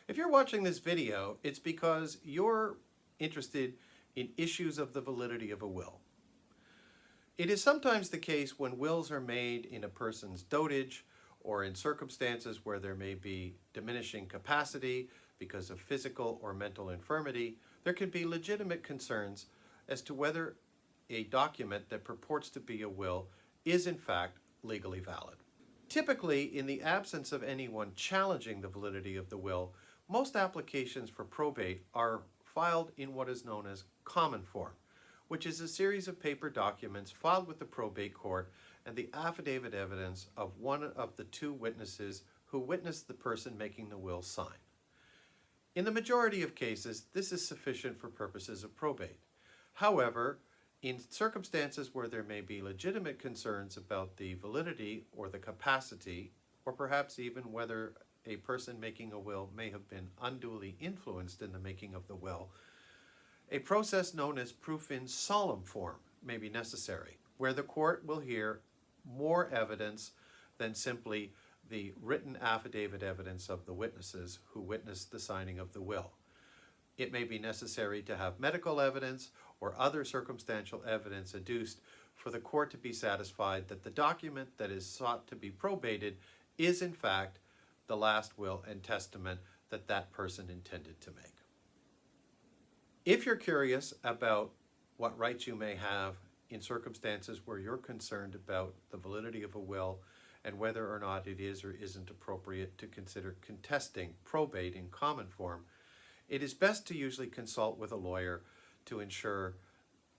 If you're watching this video, it's because you're interested in issues of the validity of a will. It is sometimes the case when wills are made in a person's dotage or in circumstances where there may be diminishing capacity because of physical or mental infirmity, there can be legitimate concerns as to whether a document that purports to be a will is in fact legally valid. Typically, in the absence of anyone challenging the validity of the will, most applications for probate are filed in what is known as common form, which is a series of paper documents filed with the probate court and the affidavit evidence of one of the two witnesses who witnessed the person making the will sign. In the majority of cases, this is sufficient for purposes of probate. However, in circumstances where there may be legitimate concerns about the validity or the capacity, or perhaps even whether a person making a will may have been unduly influenced in the making of the will, a process known as proof in solemn form may be necessary, where the court will hear more evidence than simply the written affidavit evidence of the witnesses who witnessed the signing of the will. It may be necessary to have medical evidence or other circumstantial evidence adduced for the court to be satisfied that the document that is sought to be probated is in fact the last will and testament that that person intended to make. If you're curious about what rights you may have in circumstances where you're concerned about the validity of a will and whether or not it is or isn't appropriate to consider contesting probate in common form, it is best to usually consult with a lawyer to ensure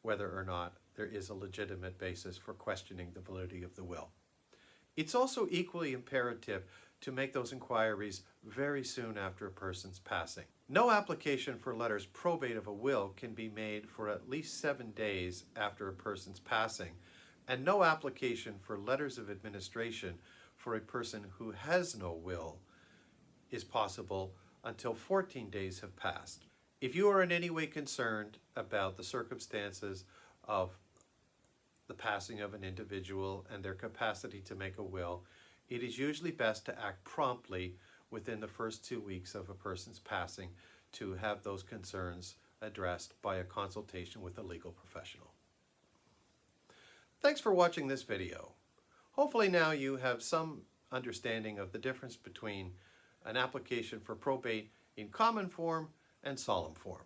whether or not there is a legitimate basis for questioning the validity of the will. It's also equally imperative to make those inquiries very soon after a person's passing. No application for letters probate of a will can be made for at least 7 days after a person's passing, and no application for letters of administration for a person who has no will is possible until 14 days have passed. If you are in any way concerned about the circumstances of the passing of an individual and their capacity to make a will, it is usually best to act promptly within the first 2 weeks of a person's passing to have those concerns addressed by a consultation with a legal professional. Thanks for watching this video. Hopefully now you have some understanding of the difference between an application for probate in common form and solemn form.